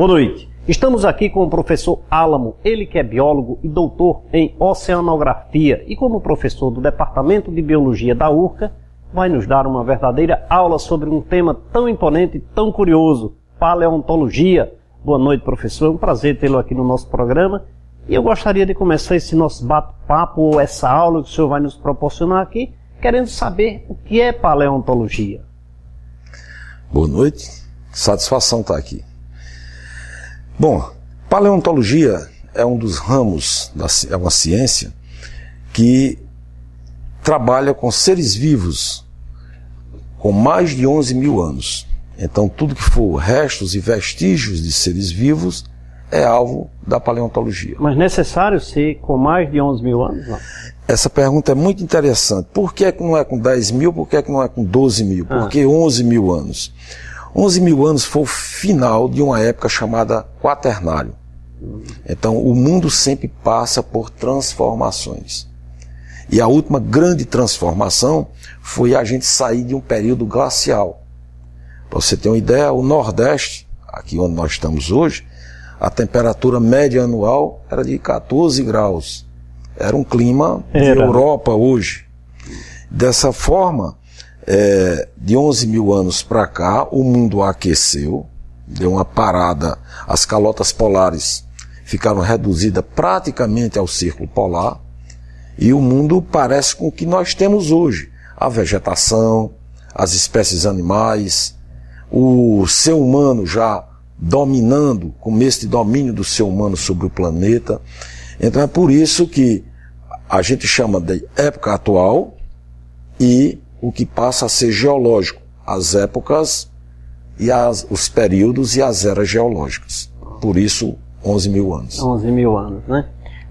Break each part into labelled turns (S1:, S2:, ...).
S1: Boa noite. Estamos aqui com o professor Álamo, ele que é biólogo e doutor em oceanografia e como professor do Departamento de Biologia da URCA, vai nos dar uma verdadeira aula sobre um tema tão imponente e tão curioso, paleontologia. Boa noite, professor. É um prazer tê-lo aqui no nosso programa. E eu gostaria de começar esse nosso bate-papo ou essa aula que o senhor vai nos proporcionar aqui, querendo saber o que é paleontologia.
S2: Boa noite. Satisfação estar aqui. Bom, paleontologia é um dos ramos, é uma ciência que trabalha com seres vivos com mais de 11 mil anos. Então, tudo que for restos e vestígios de seres vivos é alvo da paleontologia.
S1: Mas necessário ser com mais de 11 mil anos? Não.
S2: Essa pergunta é muito interessante. Por que não é com 10 mil? Por que não é com 12 mil? Por que 11 mil anos? 11 mil anos foi o final de uma época chamada Quaternário. Então, o mundo sempre passa por transformações. E a última grande transformação foi a gente sair de um período glacial. Para você ter uma ideia, o Nordeste, aqui onde nós estamos hoje, a temperatura média anual era de 14 graus. Era um clima de Europa hoje. Dessa forma, de 11 mil anos para cá, o mundo aqueceu, deu uma parada, as calotas polares ficaram reduzidas praticamente ao círculo polar, e o mundo parece com o que nós temos hoje. A vegetação, as espécies animais, o ser humano já dominando, começo de domínio do ser humano sobre o planeta. Então é por isso que a gente chama de época atual e o que passa a ser geológico, as épocas e os períodos e as eras geológicas. Por isso, 11 mil anos. 11
S1: mil anos, né?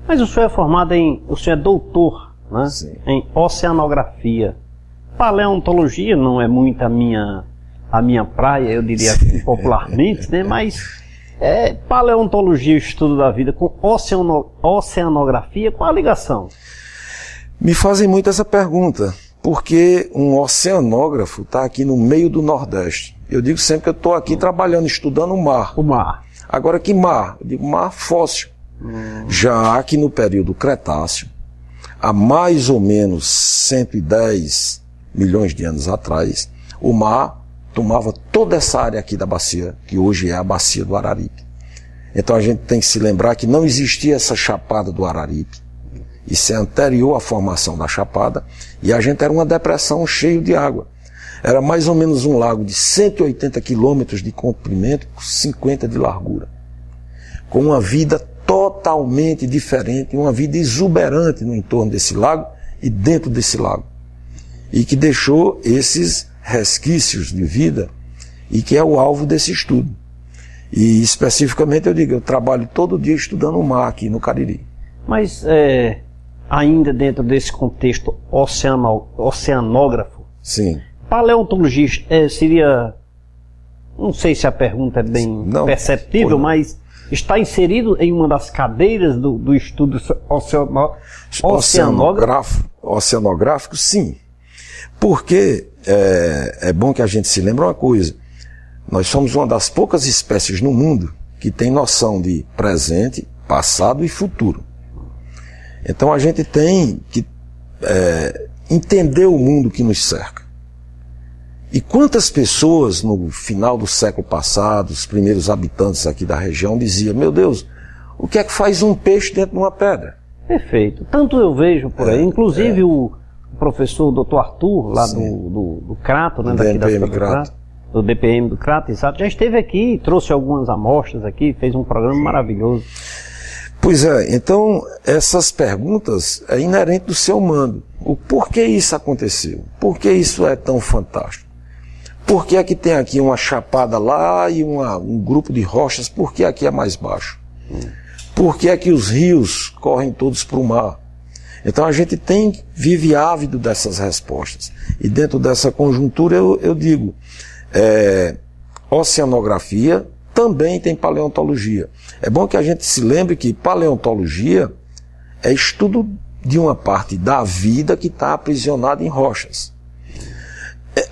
S1: Mas o senhor é formado o senhor é doutor, né?
S2: Sim.
S1: Em oceanografia. Paleontologia não é muito a minha praia, eu diria assim, popularmente, né? Mas paleontologia, o estudo da vida, com oceanografia, qual a ligação?
S2: Me fazem muito essa pergunta, porque um oceanógrafo está aqui no meio do Nordeste. Eu digo sempre que eu estou aqui trabalhando, estudando o mar.
S1: O mar.
S2: Agora, que mar? Eu digo mar fóssil. Já aqui no período Cretáceo, há mais ou menos 110 milhões de anos atrás, o mar tomava toda essa área aqui da bacia, que hoje é a bacia do Araripe. Então a gente tem que se lembrar que não existia essa chapada do Araripe. Isso é anterior à formação da chapada, e a gente era uma depressão cheia de água. Era mais ou menos um lago de 180 quilômetros de comprimento, 50 de largura, com uma vida totalmente diferente, uma vida exuberante no entorno desse lago e dentro desse lago, e que deixou esses resquícios de vida e que é o alvo desse estudo. E especificamente eu trabalho todo dia estudando o mar aqui no Cariri.
S1: Mas ainda dentro desse contexto oceanógrafo,
S2: sim,
S1: paleontologista seria, não sei se a pergunta é bem perceptível, mas está inserido em uma das cadeiras do estudo
S2: oceanográfico, sim. Porque é bom que a gente se lembre uma coisa: nós somos uma das poucas espécies no mundo que tem noção de presente, passado e futuro. Então a gente tem que entender o mundo que nos cerca. E quantas pessoas no final do século passado, os primeiros habitantes aqui da região, diziam: meu Deus, o que é que faz um peixe dentro de uma pedra?
S1: Perfeito. Tanto eu vejo por aí, inclusive o professor Dr. Arthur, lá do Crato, né, daqui
S2: DPM Crato.
S1: Do DPM do Crato, exato, já esteve aqui, trouxe algumas amostras aqui, fez um programa maravilhoso.
S2: Pois é, então essas perguntas é inerente do ser humano. O porquê isso aconteceu? Por que isso é tão fantástico? Por que é que tem aqui uma chapada lá e um grupo de rochas? Por que aqui é mais baixo? Por que é que os rios correm todos para o mar? Então a gente vive ávido dessas respostas. E dentro dessa conjuntura eu digo, oceanografia também tem paleontologia. É bom que a gente se lembre que paleontologia é estudo de uma parte da vida que está aprisionada em rochas.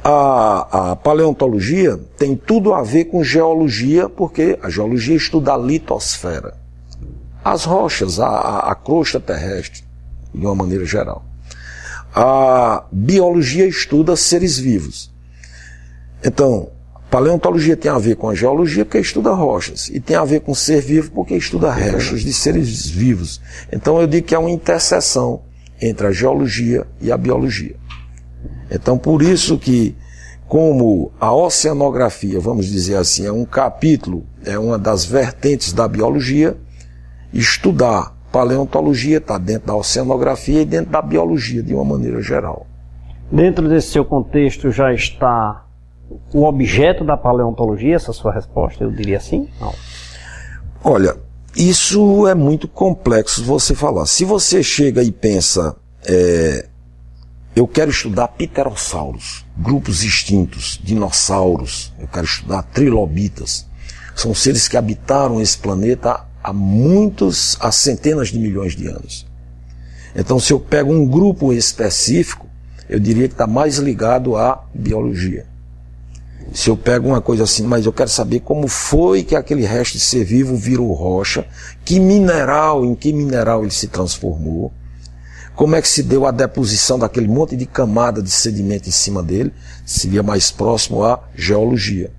S2: A paleontologia tem tudo a ver com geologia, porque a geologia estuda a litosfera, as rochas, a crosta terrestre, de uma maneira geral. A biologia estuda seres vivos. Então, paleontologia tem a ver com a geologia porque estuda rochas, e tem a ver com ser vivo porque estuda restos de seres vivos. Então eu digo que é uma interseção entre a geologia e a biologia. Então por isso que, como a oceanografia, vamos dizer assim, é um capítulo, é uma das vertentes da biologia, estudar paleontologia está dentro da oceanografia e dentro da biologia de uma maneira geral.
S1: Dentro desse seu contexto já está o objeto da paleontologia, essa sua resposta, eu diria assim? Não.
S2: Olha, isso é muito complexo você falar. Se você chega e pensa, eu quero estudar pterossauros, grupos extintos, dinossauros, eu quero estudar trilobitas, são seres que habitaram esse planeta há centenas de milhões de anos. Então, se eu pego um grupo específico, eu diria que está mais ligado à biologia. Se eu pego uma coisa assim, mas eu quero saber como foi que aquele resto de ser vivo virou rocha, em que mineral ele se transformou, como é que se deu a deposição daquele monte de camada de sedimento em cima dele, seria mais próximo à geologia.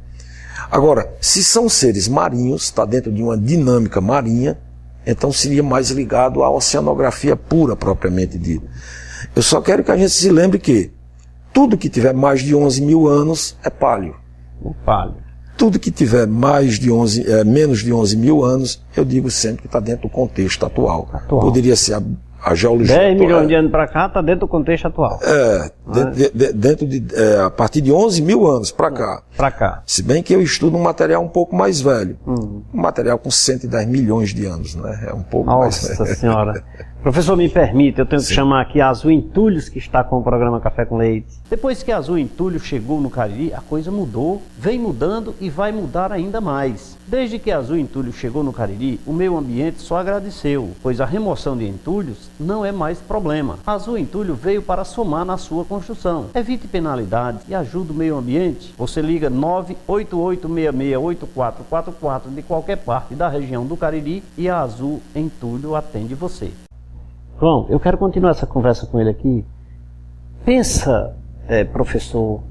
S2: Agora, se são seres marinhos, está dentro de uma dinâmica marinha, então seria mais ligado à oceanografia pura, propriamente dita. Eu só quero que a gente se lembre que tudo que tiver mais de 11 mil anos é paleo.
S1: Paleo.
S2: Tudo que tiver menos de 11 mil anos, eu digo sempre que está dentro do contexto atual. Poderia ser a geologia
S1: 10 milhões de anos para cá está dentro do contexto atual.
S2: A partir de 11 mil anos para cá.
S1: Para cá.
S2: Se bem que eu estudo um material um pouco mais velho. Um material com 110 milhões de anos, né? É um pouco mais velho.
S1: Nossa Senhora. Professor, me permite, eu tenho que chamar aqui a Azul Entulhos, que está com o programa Café com Leite. Depois que a Azul Entulhos chegou no Cariri, a coisa mudou, vem mudando e vai mudar ainda mais. Desde que a Azul Entulhos chegou no Cariri, o meio ambiente só agradeceu, pois a remoção de entulhos não é mais problema. A Azul Entulho veio para somar na sua construção. Evite penalidades e ajude o meio ambiente. Você liga 988668444 de qualquer parte da região do Cariri e a Azul Entulho atende você. João, eu quero continuar essa conversa com ele aqui. Pensa, professor,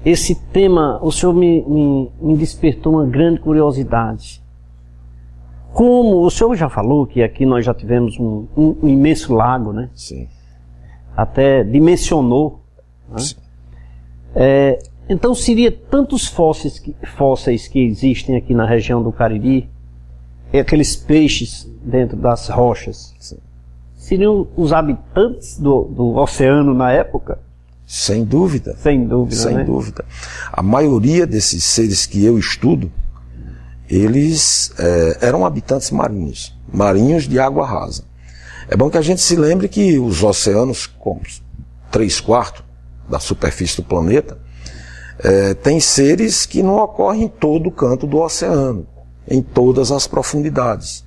S1: esse tema, o senhor me despertou uma grande curiosidade. Como o senhor já falou que aqui nós já tivemos um imenso lago, né?
S2: Sim.
S1: Até dimensionou. Né?
S2: Sim.
S1: Então seria tantos fósseis que existem aqui na região do Cariri, e aqueles peixes dentro das rochas.
S2: Sim.
S1: Seriam os habitantes do oceano na época?
S2: Sem dúvida.
S1: Sem dúvida,
S2: Sem
S1: né?
S2: dúvida. A maioria desses seres que eu estudo, eles eram habitantes marinhos. Marinhos de água rasa. É bom que a gente se lembre que os oceanos, como 3/4 da superfície do planeta, tem seres que não ocorrem em todo o canto do oceano, em todas as profundidades.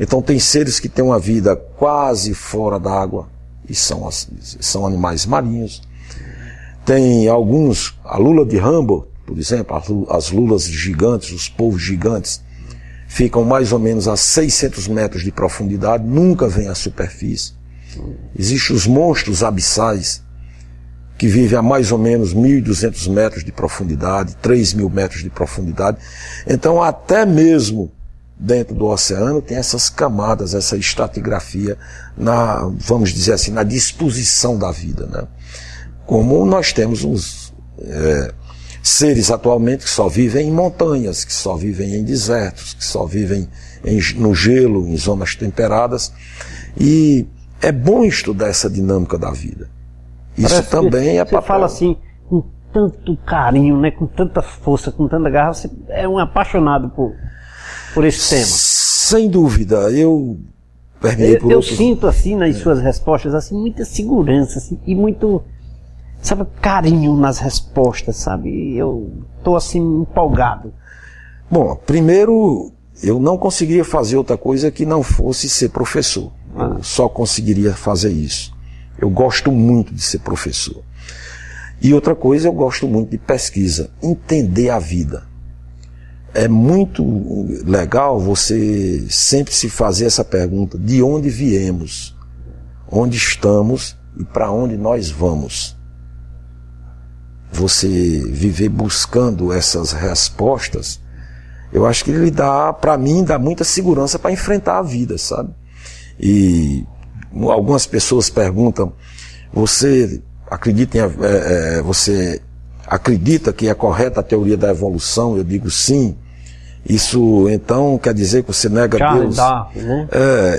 S2: Então tem seres que têm uma vida quase fora d'água e são animais marinhos. Tem alguns, a lula de Humboldt, por exemplo, as lulas gigantes, os polvos gigantes, ficam mais ou menos a 600 metros de profundidade, nunca vêm à superfície. Existem os monstros abissais, que vivem a mais ou menos 1.200 metros de profundidade, 3.000 metros de profundidade. Então até mesmo dentro do oceano tem essas camadas, essa estratigrafia, vamos dizer assim, na disposição da vida, né? Como nós temos uns seres atualmente que só vivem em montanhas, que só vivem em desertos, que só vivem no gelo, em zonas temperadas. E é bom estudar essa dinâmica da vida. Isso
S1: Parece
S2: também é papel.
S1: Você fala assim, com tanto carinho, né, com tanta força, com tanta garra, você é um apaixonado por esse tema.
S2: Sem dúvida, eu permeei por outros...
S1: sinto assim nas suas respostas assim muita segurança assim, e muito, sabe, carinho nas respostas, sabe? Eu estou assim empolgado. Bom,
S2: primeiro, eu não conseguiria fazer outra coisa que não fosse ser professor. Eu só conseguiria fazer isso. Eu gosto muito de ser professor. E outra coisa, eu gosto muito de pesquisa, entender a vida. É muito legal você sempre se fazer essa pergunta: de onde viemos, onde estamos e para onde nós vamos. Você viver buscando essas respostas, eu acho que ele dá, para mim, dá muita segurança para enfrentar a vida, sabe? E algumas pessoas perguntam: você acredita que é correta a teoria da evolução? Eu digo sim. Isso então quer dizer que você nega Deus?
S1: Né?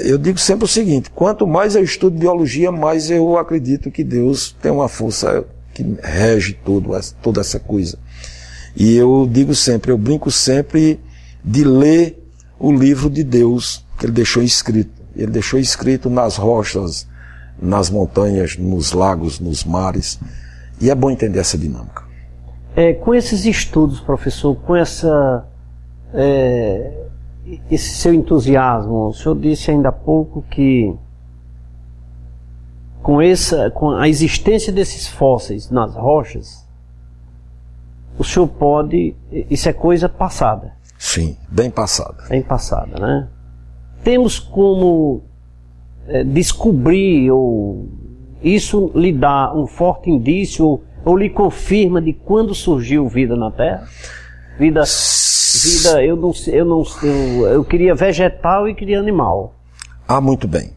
S2: Eu digo sempre o seguinte: quanto mais eu estudo biologia, mais eu acredito que Deus tem uma força que rege toda essa coisa. E eu digo sempre, eu brinco sempre de ler o livro de Deus que ele deixou escrito. Ele deixou escrito nas rochas, nas montanhas, nos lagos, nos mares. E é bom entender essa dinâmica.
S1: Com esses estudos, professor, com esse seu entusiasmo, o senhor disse ainda há pouco que com a existência desses fósseis nas rochas, o senhor pode... Isso é coisa passada.
S2: Sim, bem passada.
S1: Bem passada, né? Temos como descobrir, ou isso lhe dá um forte indício, ou lhe confirma de quando surgiu vida na Terra? Vida, eu queria vegetal e queria animal.
S2: Muito bem.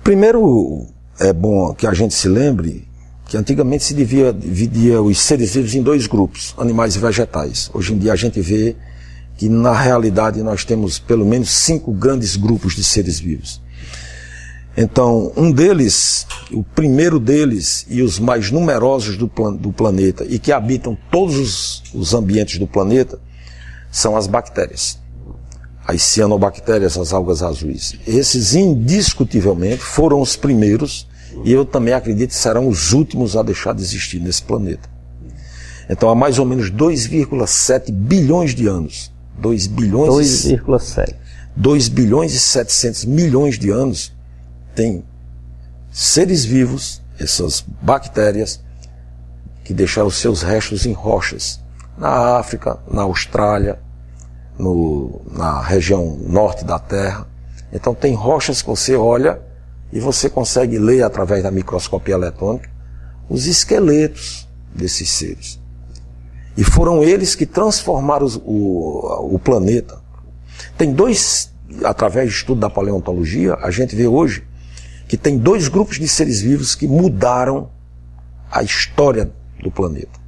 S2: Primeiro, é bom que a gente se lembre que antigamente se dividia os seres vivos em dois grupos, animais e vegetais. Hoje em dia a gente vê que na realidade nós temos pelo menos 5 grandes grupos de seres vivos. Então, um deles, o primeiro deles e os mais numerosos do planeta e que habitam todos os ambientes do planeta, são as bactérias. As cianobactérias, as algas azuis. Esses indiscutivelmente foram os primeiros e eu também acredito que serão os últimos a deixar de existir nesse planeta. Então há mais ou menos 2,7 bilhões de anos.
S1: 2,7.
S2: 2 bilhões e 700 milhões de anos tem seres vivos, essas bactérias, que deixaram seus restos em rochas. Na África, na Austrália, na região norte da Terra. Então tem rochas que você olha e você consegue ler através da microscopia eletrônica os esqueletos desses seres. E foram eles que transformaram o planeta. Tem através do estudo da paleontologia, a gente vê hoje que tem 2 grupos de seres vivos que mudaram a história do planeta.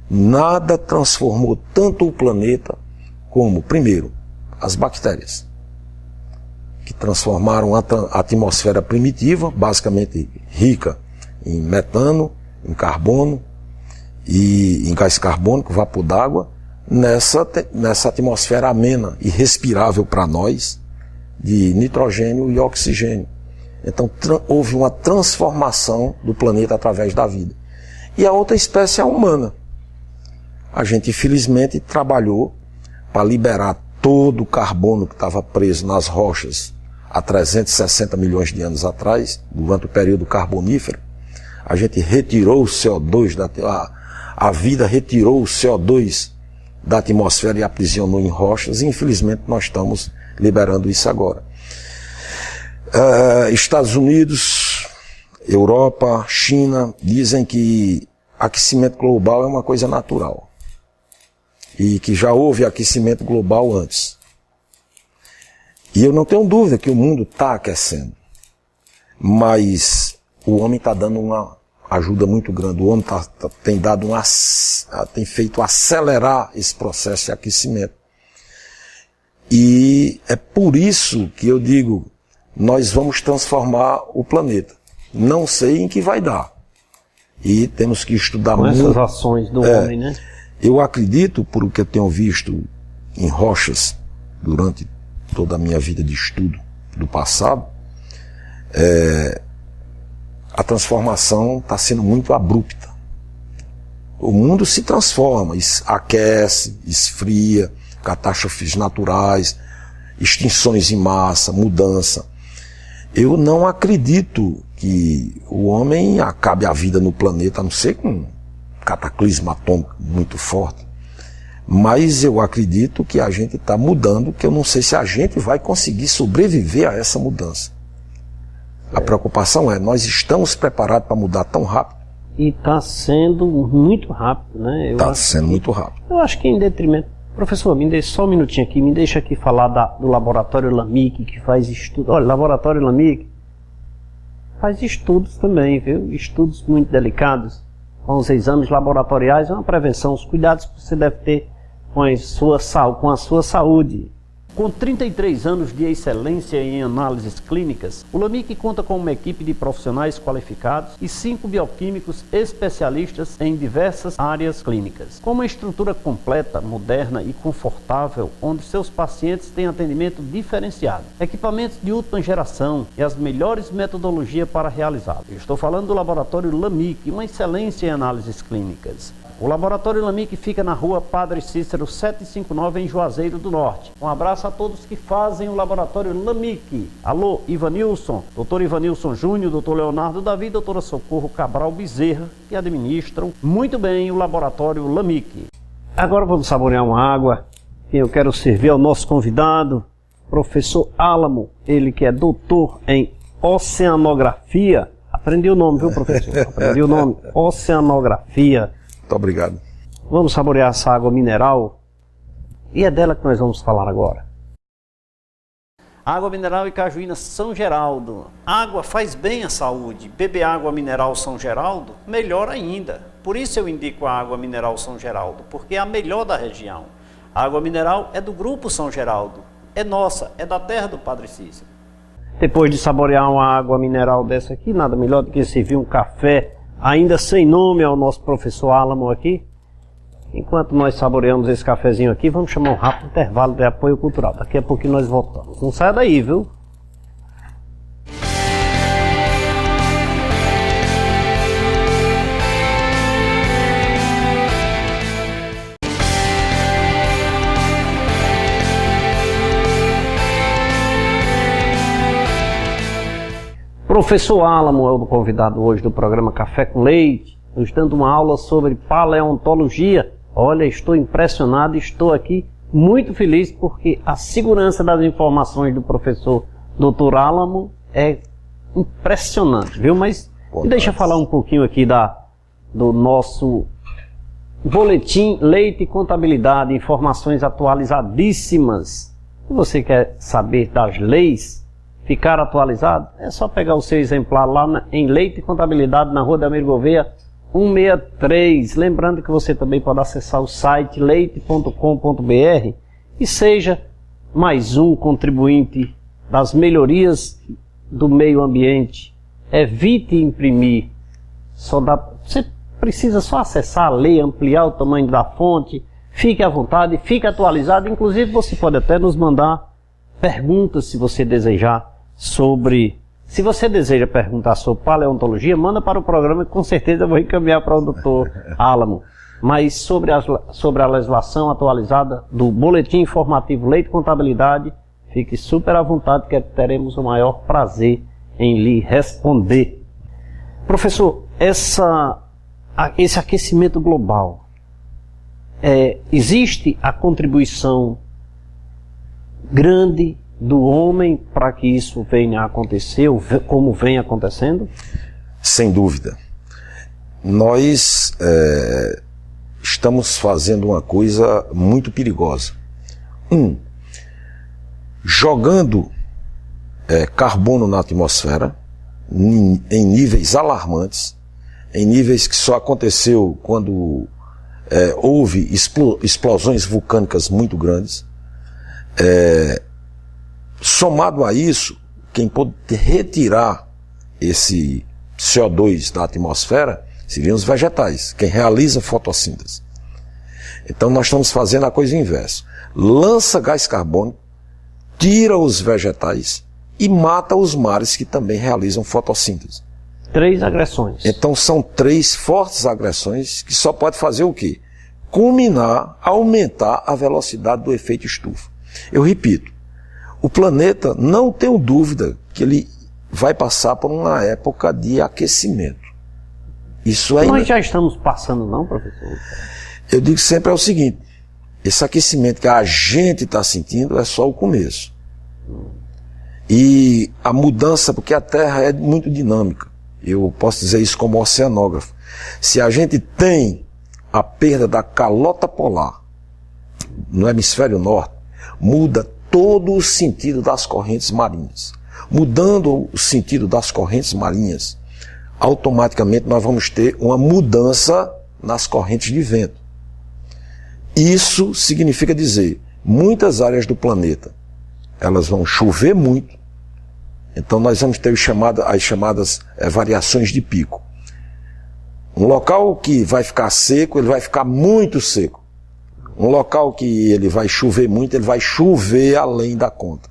S2: Nada transformou tanto o planeta como, primeiro, as bactérias, que transformaram a atmosfera primitiva, basicamente rica em metano, em carbono e em gás carbônico, vapor d'água, nessa atmosfera amena e respirável para nós, de nitrogênio e oxigênio. Então houve uma transformação do planeta através da vida. E a outra espécie é a humana. A gente, infelizmente, trabalhou para liberar todo o carbono que estava preso nas rochas há 360 milhões de anos atrás, durante o período carbonífero. A gente retirou o CO2, a vida retirou o CO2 da atmosfera e aprisionou em rochas, e infelizmente nós estamos liberando isso agora. Estados Unidos, Europa, China, dizem que aquecimento global é uma coisa natural. E que já houve aquecimento global antes. E eu não tenho dúvida que o mundo está aquecendo. Mas o homem está dando uma ajuda muito grande. O homem tem feito acelerar esse processo de aquecimento. E é por isso que eu digo, nós vamos transformar o planeta. Não sei em que vai dar. E temos que estudar muito.
S1: Com essas ações do homem, né?
S2: Eu acredito, por o que eu tenho visto em rochas durante toda a minha vida de estudo do passado, a transformação está sendo muito abrupta. O mundo se transforma, aquece, esfria, catástrofes naturais, extinções em massa, mudança. Eu não acredito que o homem acabe a vida no planeta, a não ser com um cataclismo atômico muito forte. Mas eu acredito que a gente está mudando, que eu não sei se a gente vai conseguir sobreviver a essa mudança. A preocupação é, nós estamos preparados para mudar tão rápido?
S1: E está sendo muito rápido, né?
S2: Está sendo muito rápido.
S1: Eu acho que em detrimento... Professor, me deixa só um minutinho aqui, me deixa aqui falar do Laboratório Lamic, que faz estudos. Olha, Laboratório Lamic faz estudos também, viu? Estudos muito delicados, com os exames laboratoriais, é uma prevenção, os cuidados que você deve ter com a sua saúde. Com 33 anos de excelência em análises clínicas, o Lamic conta com uma equipe de profissionais qualificados e 5 bioquímicos especialistas em diversas áreas clínicas. Com uma estrutura completa, moderna e confortável, onde seus pacientes têm atendimento diferenciado, equipamentos de última geração e as melhores metodologias para realizá-lo. Eu estou falando do Laboratório Lamic, uma excelência em análises clínicas. O Laboratório Lamic fica na rua Padre Cícero 759, em Juazeiro do Norte. Um abraço a todos que fazem o Laboratório Lamic. Alô, Ivanilson, doutor Ivanilson Júnior, doutor Leonardo Davi, doutora Socorro Cabral Bezerra, que administram muito bem o Laboratório Lamic. Agora vamos saborear uma água. Eu quero servir ao nosso convidado, professor Álamo, ele que é doutor em oceanografia. Aprendi o nome, viu, professor? Aprendi o nome, oceanografia.
S2: Muito obrigado.
S1: Vamos saborear essa água mineral e é dela que nós vamos falar agora. Água mineral Icajuína São Geraldo. Água faz bem à saúde. Beber água mineral São Geraldo, melhor ainda. Por isso eu indico a água mineral São Geraldo, porque é a melhor da região. A água mineral é do Grupo São Geraldo. É nossa, é da terra do Padre Cícero. Depois de saborear uma água mineral dessa aqui, nada melhor do que servir um café ainda sem nome ao nosso professor Álamo aqui. Enquanto nós saboreamos esse cafezinho aqui, vamos chamar um rápido intervalo de apoio cultural. Daqui a pouquinho nós voltamos. Não saia daí, viu? Professor Álamo é o convidado hoje do programa Café com Leite, nos dando uma aula sobre paleontologia. Olha, estou impressionado, estou aqui muito feliz porque a segurança das informações do professor Dr. Álamo é impressionante, viu? Mas deixa eu falar um pouquinho aqui do nosso boletim Leite e Contabilidade, informações atualizadíssimas. Se você quer saber das leis, ficar atualizado, é só pegar o seu exemplar lá em Leite e Contabilidade, na Rua Delmiro Gouveia 163. Lembrando que você também pode acessar o site leite.com.br e seja mais um contribuinte das melhorias do meio ambiente. Evite imprimir. Você precisa só acessar, ler, ampliar o tamanho da fonte. Fique à vontade, fique atualizado. Inclusive você pode até nos mandar perguntas se você desejar se você deseja perguntar sobre paleontologia, manda para o programa que com certeza eu vou encaminhar para o Dr. Álamo. Mas sobre a legislação atualizada do Boletim Informativo Leite e Contabilidade, fique super à vontade que teremos o maior prazer em lhe responder. Professor, esse aquecimento global, existe a contribuição grande do homem para que isso venha a acontecer, como vem acontecendo?
S2: Sem dúvida. Nós estamos fazendo uma coisa muito perigosa. Jogando carbono na atmosfera em níveis alarmantes, em níveis que só aconteceu quando houve explosões vulcânicas muito grandes. Somado a isso, quem pode retirar esse CO2 da atmosfera seriam os vegetais, quem realiza fotossíntese. Então nós estamos fazendo a coisa inversa. Lança gás carbônico, tira os vegetais e mata os mares que também realizam fotossíntese.
S1: 3 agressões.
S2: Então são 3 fortes agressões que só pode fazer o quê? Culminar, aumentar a velocidade do efeito estufa. Eu repito, o planeta, não tenho dúvida que ele vai passar por uma época de aquecimento. Isso aí.
S1: Nós já estamos passando, não, professor?
S2: Eu digo sempre o seguinte: esse aquecimento que a gente está sentindo é só o começo. E a mudança, porque a Terra é muito dinâmica. Eu posso dizer isso como oceanógrafo. Se a gente tem a perda da calota polar no hemisfério norte, muda todo o sentido das correntes marinhas. Mudando o sentido das correntes marinhas, automaticamente nós vamos ter uma mudança nas correntes de vento. Isso significa dizer, muitas áreas do planeta, elas vão chover muito, então nós vamos ter as chamadas variações de pico. Um local que vai ficar seco, ele vai ficar muito seco. Um local que ele vai chover muito, ele vai chover além da conta.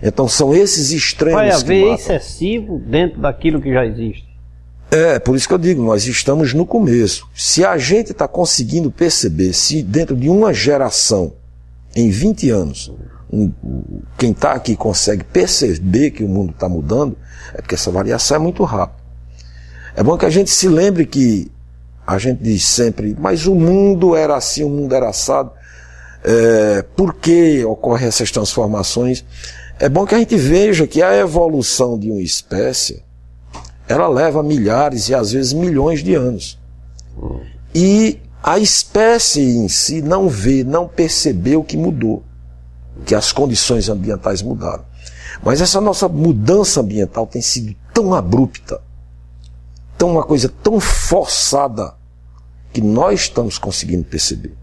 S2: Então são esses extremos
S1: vai
S2: que
S1: haver
S2: matam.
S1: excessivo dentro daquilo que já existe.
S2: Por isso que eu digo, nós estamos no começo. Se a gente está conseguindo perceber, se dentro de uma geração, em 20 anos, quem está aqui consegue perceber que o mundo está mudando, é porque essa variação é muito rápida. É bom que a gente se lembre que a gente diz sempre, mas o mundo era assim, o mundo era assado. Por que ocorrem essas transformações? É bom que a gente veja que a evolução de uma espécie, ela leva milhares e às vezes milhões de anos. E a espécie em si não percebeu que mudou, que as condições ambientais mudaram. Mas essa nossa mudança ambiental tem sido tão abrupta, uma coisa tão forçada, que nós estamos conseguindo perceber.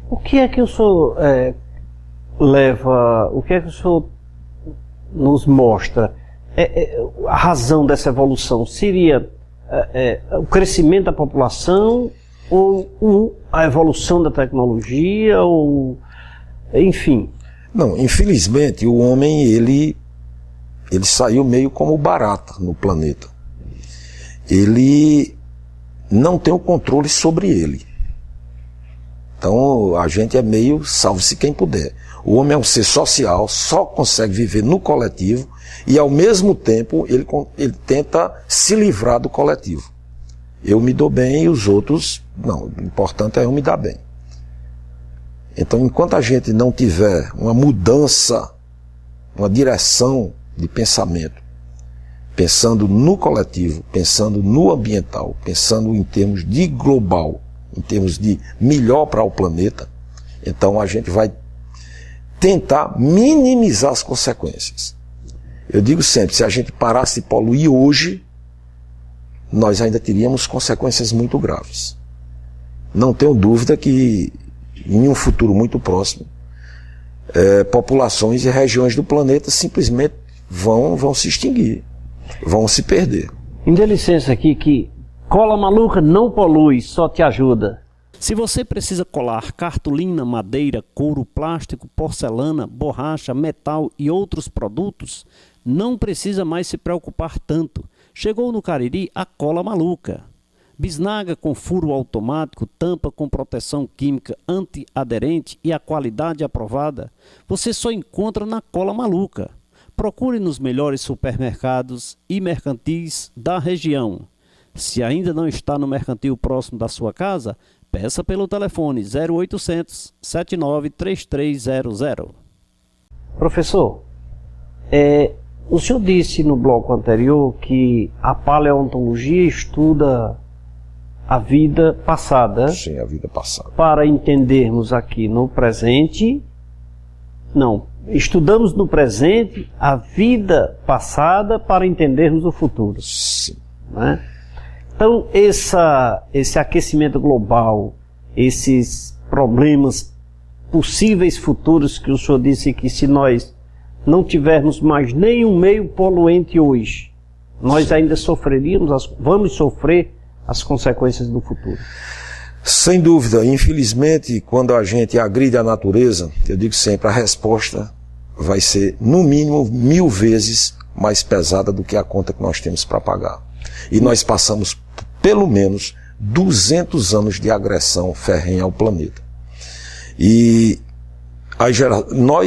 S1: O que é que o senhor o que é que o senhor nos mostra? A razão dessa evolução seria o crescimento da população ou a evolução da tecnologia, ou enfim?
S2: Não, infelizmente o homem ele saiu meio como barata no planeta. Ele não tem o controle sobre ele. Então a gente é meio salve-se quem puder. O homem é um ser social, só consegue viver no coletivo e ao mesmo tempo ele tenta se livrar do coletivo. Eu me dou bem e os outros não. O importante é eu me dar bem. Então enquanto a gente não tiver uma mudança, uma direção de pensamento, pensando no coletivo, pensando no ambiental, pensando em termos de global, em termos de melhor para o planeta, então a gente vai tentar minimizar as consequências. Eu digo sempre, se a gente parasse de poluir hoje, nós ainda teríamos consequências muito graves. Não tenho dúvida que em um futuro muito próximo, populações e regiões do planeta simplesmente vão se extinguir. Vão se perder.
S1: Me dê licença aqui que cola maluca não polui, só te ajuda. Se você precisa colar cartolina, madeira, couro, plástico, porcelana, borracha, metal e outros produtos, não precisa mais se preocupar tanto. Chegou no Cariri a cola maluca. Bisnaga com furo automático, tampa com proteção química antiaderente e a qualidade aprovada, você só encontra na cola maluca. Procure nos melhores supermercados e mercantis da região. Se ainda não está no mercantil próximo da sua casa, peça pelo telefone 0800 79 3300. Professor, o senhor disse no bloco anterior que a paleontologia estuda a vida passada.
S2: Sim, a vida passada.
S1: Para entendermos aqui no presente. Estudamos no presente a vida passada para entendermos o futuro.
S2: Sim.
S1: Né? Então, esse aquecimento global, esses problemas possíveis futuros que o senhor disse que se nós não tivermos mais nenhum meio poluente hoje, nós ainda vamos sofrer as consequências do futuro.
S2: Sem dúvida, infelizmente, quando a gente agride a natureza, eu digo sempre, a resposta vai ser, no mínimo, 1000 vezes mais pesada do que a conta que nós temos para pagar. E nós passamos, pelo menos, 200 anos de agressão ferrenha ao planeta. E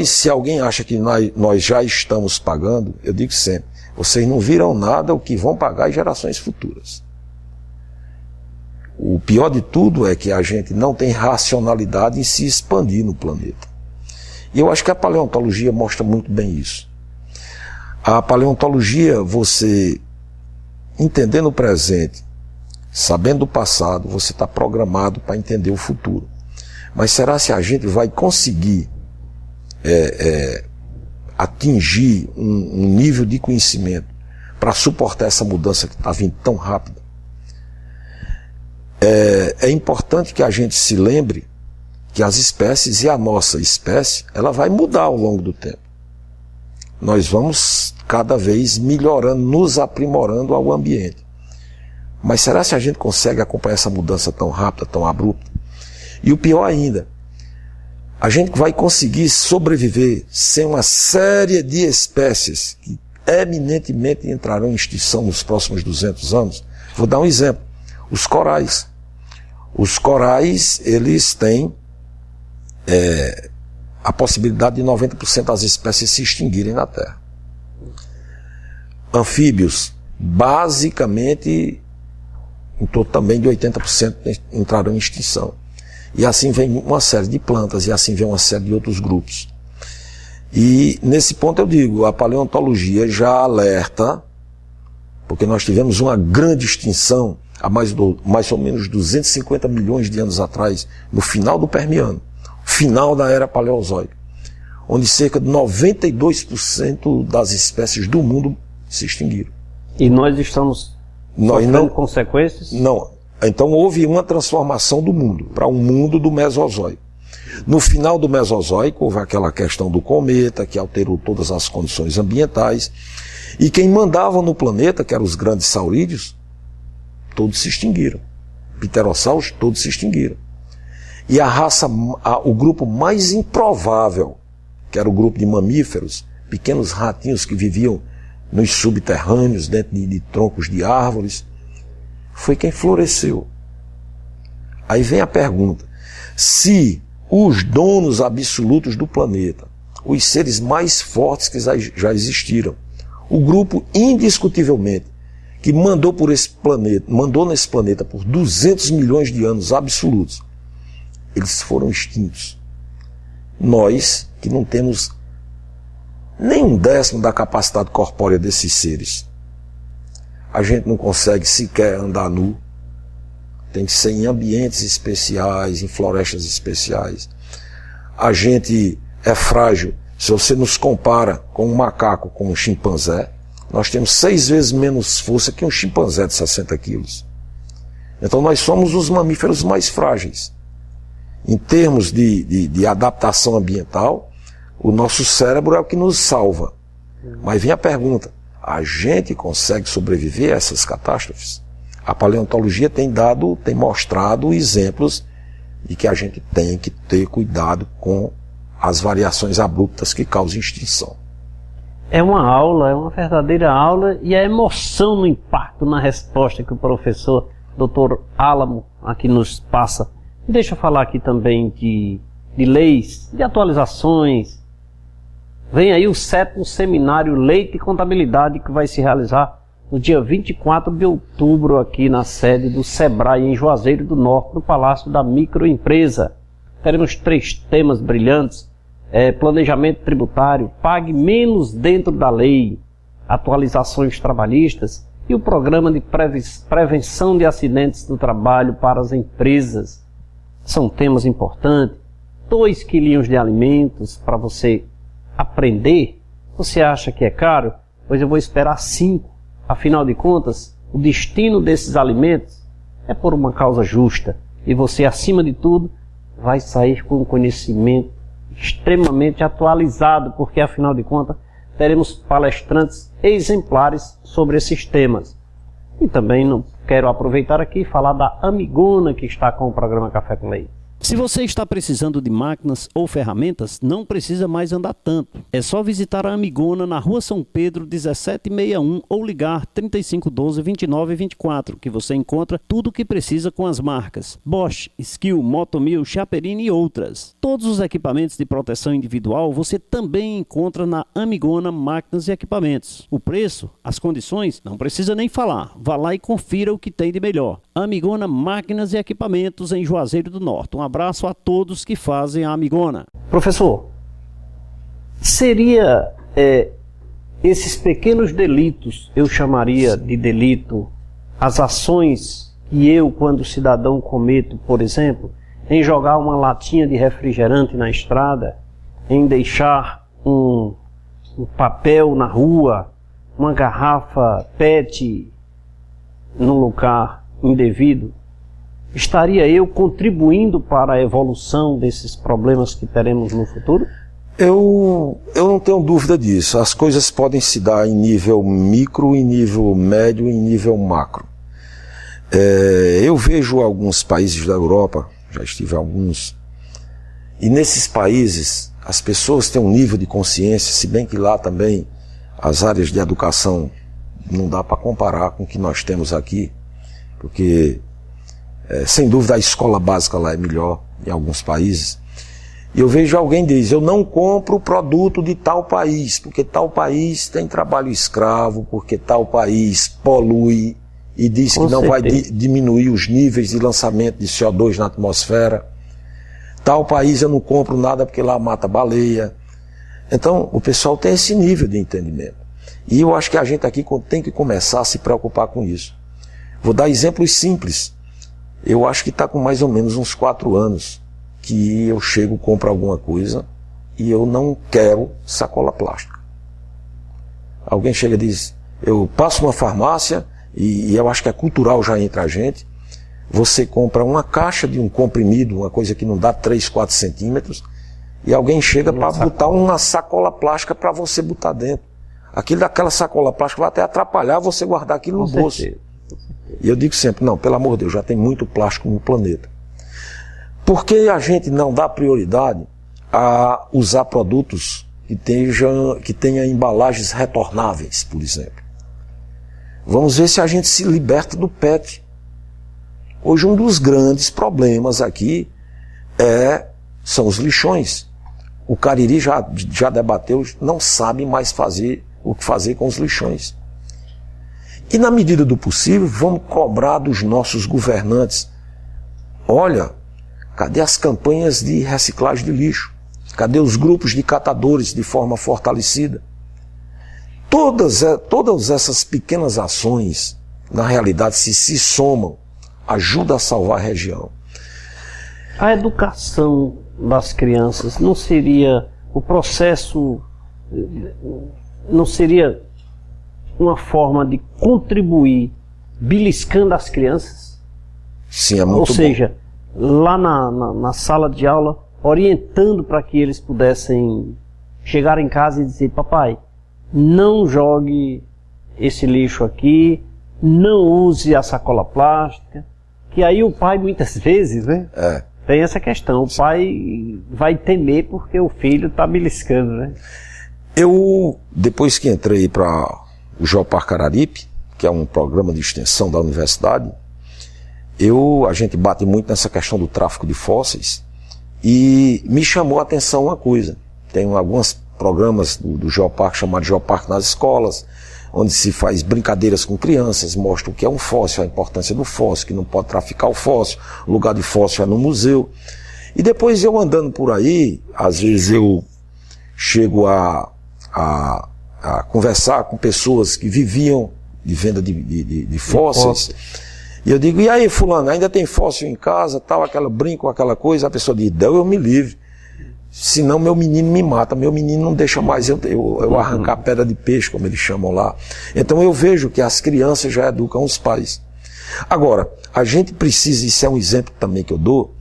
S2: se alguém acha que nós já estamos pagando, eu digo sempre, Vocês não viram nada, o que vão pagar as gerações futuras. O pior de tudo é que a gente não tem racionalidade em se expandir no planeta. E eu acho que a paleontologia mostra muito bem isso. A paleontologia, você entendendo o presente, sabendo o passado, você está programado para entender o futuro. Mas será se a gente vai conseguir atingir um nível de conhecimento para suportar essa mudança que está vindo tão rápida? É importante que a gente se lembre que as espécies e a nossa espécie, ela vai mudar ao longo do tempo. Nós vamos cada vez melhorando, nos aprimorando ao ambiente. Mas será se a gente consegue acompanhar essa mudança tão rápida, tão abrupta? E o pior ainda, a gente vai conseguir sobreviver sem uma série de espécies que eminentemente entrarão em extinção nos próximos 200 anos? Vou dar um exemplo. Os corais. Os corais, eles têm a possibilidade de 90% das espécies se extinguirem na Terra. Anfíbios, basicamente, em torno também de 80% entrarão em extinção. E assim vem uma série de plantas, e assim vem uma série de outros grupos. E nesse ponto eu digo, a paleontologia já alerta, porque nós tivemos uma grande extinção há mais ou menos 250 milhões de anos atrás, no final do Permiano, final da Era Paleozoica, onde cerca de 92% das espécies do mundo se extinguiram.
S1: E nós estamos sofrendo consequências?
S2: Não. Então houve uma transformação do mundo para um mundo do Mesozoico. No final do Mesozoico houve aquela questão do cometa que alterou todas as condições ambientais, e quem mandava no planeta, que eram os grandes saurídeos, todos se extinguiram. Pterossauros, todos se extinguiram. E a raça, o grupo mais improvável, que era o grupo de mamíferos, pequenos ratinhos que viviam nos subterrâneos, dentro de troncos de árvores, foi quem floresceu. Aí vem a pergunta: se os donos absolutos do planeta, os seres mais fortes que já existiram, o grupo indiscutivelmente que mandou nesse planeta por 200 milhões de anos absolutos, eles foram extintos. Nós, que não temos nem 1/10 da capacidade corpórea desses seres, a gente não consegue sequer andar nu, tem que ser em ambientes especiais, em florestas especiais. A gente é frágil. Se você nos compara com um macaco, com um chimpanzé, nós temos 6 vezes menos força que um chimpanzé de 60 quilos. Então nós somos os mamíferos mais frágeis. Em termos de adaptação ambiental, o nosso cérebro é o que nos salva. Mas vem a pergunta: a gente consegue sobreviver a essas catástrofes? A paleontologia tem mostrado exemplos de que a gente tem que ter cuidado com as variações abruptas que causam extinção.
S1: É uma aula, é uma verdadeira aula, e a emoção no impacto, na resposta que o professor Dr. Álamo aqui nos passa. Deixa eu falar aqui também de leis, de atualizações. Vem aí o 7º Seminário Leite e Contabilidade, que vai se realizar no dia 24 de outubro aqui na sede do Sebrae, em Juazeiro do Norte, no Palácio da Microempresa. Teremos 3 temas brilhantes: planejamento tributário, pague menos dentro da lei, atualizações trabalhistas e o programa de prevenção de acidentes do trabalho para as empresas. São temas importantes. 2 quilinhos de alimentos para você aprender. Você acha que é caro? Pois eu vou esperar 5. Afinal de contas, o destino desses alimentos é por uma causa justa. E você, acima de tudo, vai sair com um conhecimento extremamente atualizado, porque afinal de contas teremos palestrantes exemplares sobre esses temas. E também não quero aproveitar aqui e falar da Amigona, que está com o programa Café com Leite. Se você está precisando de máquinas ou ferramentas, não precisa mais andar tanto. É só visitar a Amigona na Rua São Pedro, 1761 ou ligar 3512-2924, que você encontra tudo o que precisa com as marcas Bosch, Skill, Motomil, Chaperini e outras. Todos os equipamentos de proteção individual você também encontra na Amigona Máquinas e Equipamentos. O preço, as condições, não precisa nem falar. Vá lá e confira o que tem de melhor. Amigona Máquinas e Equipamentos em Juazeiro do Norte. Um abraço a todos que fazem a Amigona. Professor, seria esses pequenos delitos, eu chamaria de delito, as ações que eu, quando cidadão, cometo, por exemplo, em jogar uma latinha de refrigerante na estrada, em deixar um papel na rua, uma garrafa PET num lugar indevido, estaria eu contribuindo para a evolução desses problemas que teremos no futuro?
S2: Eu não tenho dúvida disso. As coisas podem se dar em nível micro, em nível médio e em nível macro. Eu vejo alguns países da Europa, já estive em alguns, e nesses países as pessoas têm um nível de consciência, se bem que lá também as áreas de educação não dá para comparar com o que nós temos aqui, porque sem dúvida a escola básica lá é melhor em alguns países. E eu vejo alguém diz, eu não compro o produto de tal país, porque tal país tem trabalho escravo, porque tal país polui e diz que não vai diminuir os níveis de lançamento de CO2 na atmosfera. Tal país eu não compro nada porque lá mata baleia. Então o pessoal tem esse nível de entendimento. E eu acho que a gente aqui tem que começar a se preocupar com isso. Vou dar exemplos simples. Eu acho que está com mais ou menos uns 4 anos que eu chego, compro alguma coisa e eu não quero sacola plástica. Alguém chega e diz, eu passo uma farmácia e eu acho que é cultural já entre a gente, você compra uma caixa de um comprimido, uma coisa que não dá 3, 4 centímetros, e alguém chega para botar uma sacola plástica para você botar dentro. Aquela sacola plástica vai até atrapalhar você guardar aquilo no bolso. E eu digo sempre, não, pelo amor de Deus, já tem muito plástico no planeta. Por que a gente não dá prioridade a usar produtos que tenham embalagens retornáveis, por exemplo? Vamos ver se a gente se liberta do PET. Hoje um dos grandes problemas aqui são os lixões. O Cariri já debateu, não sabe mais o que fazer com os lixões. E na medida do possível, vamos cobrar dos nossos governantes. Olha, cadê as campanhas de reciclagem de lixo? Cadê os grupos de catadores de forma fortalecida? Todas essas pequenas ações, na realidade, se somam, ajudam a salvar a região.
S1: A educação das crianças não seria o processo, não seria uma forma de contribuir beliscando as crianças?
S2: Sim, é muito bom.
S1: Ou seja, lá na sala de aula, orientando para que eles pudessem chegar em casa e dizer, papai, não jogue esse lixo aqui, não use a sacola plástica, que aí o pai muitas vezes, né, tem essa questão, o pai vai temer porque o filho está beliscando, né?
S2: Eu, depois que entrei para o Geoparque Araripe, que é um programa de extensão da universidade, a gente bate muito nessa questão do tráfico de fósseis e me chamou a atenção uma coisa. Tem alguns programas do Geoparque chamado Geoparque nas escolas, onde se faz brincadeiras com crianças, mostra o que é um fóssil, a importância do fóssil, que não pode traficar o fóssil, o lugar de fóssil é no museu. E depois eu andando por aí, às vezes eu chego a conversar com pessoas que viviam de venda de fósseis. E eu digo, e aí fulano, ainda tem fóssil em casa, tal, brinco com aquela coisa, a pessoa diz, Deus me livre, senão meu menino me mata, meu menino não deixa mais eu arrancar pedra de peixe, como eles chamam lá. Então eu vejo que as crianças já educam os pais. Agora, a gente precisa, isso é um exemplo também que eu dou,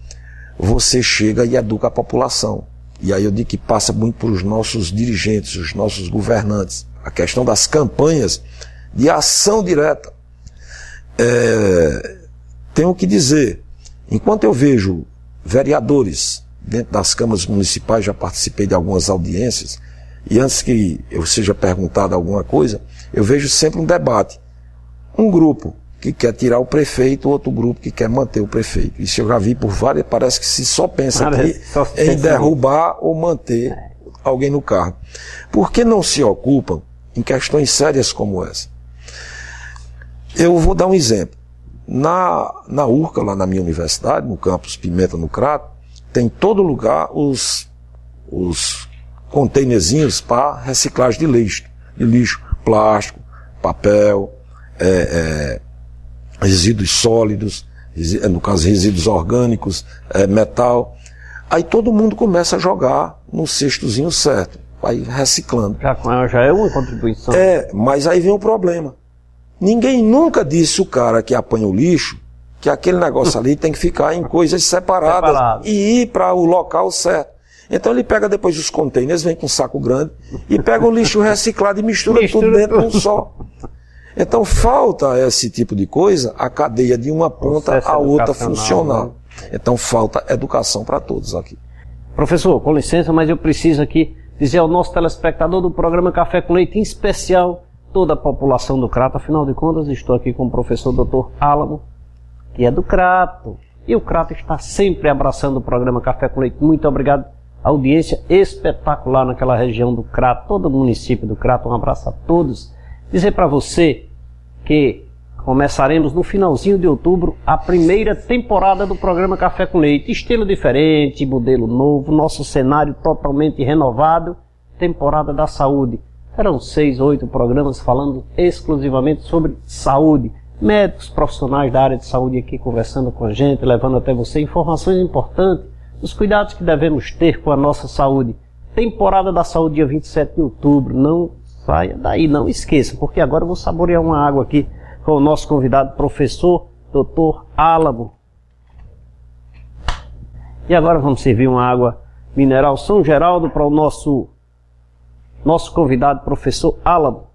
S2: você chega e educa a população. E aí eu digo que passa muito por os nossos dirigentes, os nossos governantes, a questão das campanhas de ação direta. Tenho que dizer, enquanto eu vejo vereadores dentro das câmaras municipais, já participei de algumas audiências, e antes que eu seja perguntado alguma coisa, eu vejo sempre um debate. Um grupo que quer tirar o prefeito, outro grupo que quer manter o prefeito. Isso eu já vi por várias, parece que se só pensa aqui em derrubar ou manter alguém no cargo. Por que não se ocupam em questões sérias como essa? Eu vou dar um exemplo. Na URCA, lá na minha universidade, no campus Pimenta, no Crato, tem em todo lugar os containerzinhos para reciclagem de lixo, plástico, papel, resíduos sólidos, no caso resíduos orgânicos, metal. Aí todo mundo começa a jogar no cestozinho certo, vai reciclando.
S1: Já é uma contribuição.
S2: Mas aí vem o problema. Ninguém nunca disse o cara que apanha o lixo que aquele negócio ali tem que ficar em coisas separadas e ir para o local certo. Então ele pega depois os containers, vem com um saco grande e pega o lixo reciclado e mistura tudo dentro de um só. Então falta esse tipo de coisa, a cadeia de uma ponta a outra funcionar. Né? Então falta educação para todos aqui.
S1: Professor, com licença, mas eu preciso aqui dizer ao nosso telespectador do programa Café com Leite, em especial toda a população do Crato, afinal de contas estou aqui com o professor Dr. Álamo, que é do Crato, e o Crato está sempre abraçando o programa Café com Leite. Muito obrigado, audiência espetacular naquela região do Crato, todo o município do Crato, um abraço a todos. Dizer para você que começaremos no finalzinho de outubro a primeira temporada do programa Café com Leite, estilo diferente, modelo novo, nosso cenário totalmente renovado, temporada da saúde. Serão 6 ou 8 programas falando exclusivamente sobre saúde. Médicos profissionais da área de saúde aqui conversando com a gente, levando até você informações importantes dos cuidados que devemos ter com a nossa saúde. Temporada da saúde, dia 27 de outubro. Não saia daí, não esqueça, porque agora eu vou saborear uma água aqui com o nosso convidado, professor Dr. Álamo. E agora vamos servir uma água mineral São Geraldo para o nosso convidado, professor Álamo.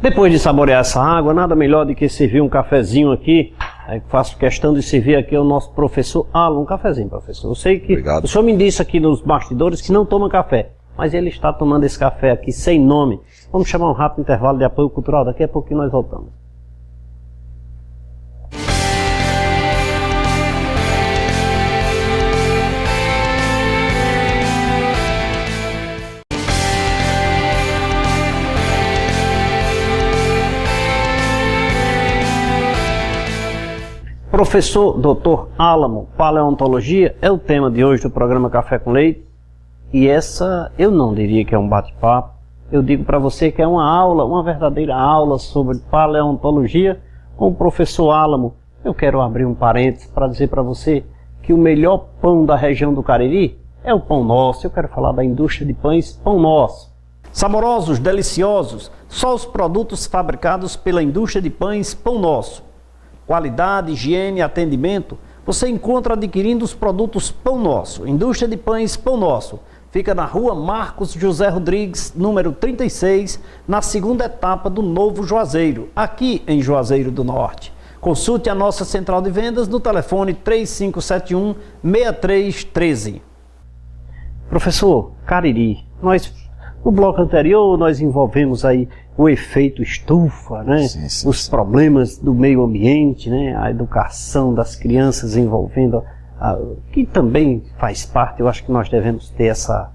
S1: Depois de saborear essa água, nada melhor do que servir um cafezinho aqui. Aí faço questão de servir aqui ao nosso professor Álamo. Um cafezinho, professor. Eu sei que Obrigado. O senhor me disse aqui nos bastidores que não toma café, mas ele está tomando esse café aqui sem nome. Vamos chamar um rápido intervalo de apoio cultural. Daqui a pouquinho nós voltamos. Professor Dr. Álamo, paleontologia é o tema de hoje do programa Café com Leite. E essa, eu não diria que é um bate-papo, eu digo para você que é uma aula, uma verdadeira aula sobre paleontologia com o professor Álamo. Eu quero abrir um parênteses para dizer para você que o melhor pão da região do Cariri é o Pão Nosso. Eu quero falar da indústria de pães Pão Nosso. Saborosos, deliciosos, só os produtos fabricados pela indústria de pães Pão Nosso. Qualidade, higiene e atendimento, você encontra adquirindo os produtos Pão Nosso. Indústria de Pães Pão Nosso. Fica na rua Marcos José Rodrigues, número 36, na segunda etapa do Novo Juazeiro, aqui em Juazeiro do Norte. Consulte a nossa central de vendas no telefone 3571-6313. Professor Cariri, no bloco anterior nós envolvemos aí o efeito estufa, né? Os problemas do meio ambiente, né? A educação das crianças envolvendo, que também faz parte, eu acho que nós devemos ter essa,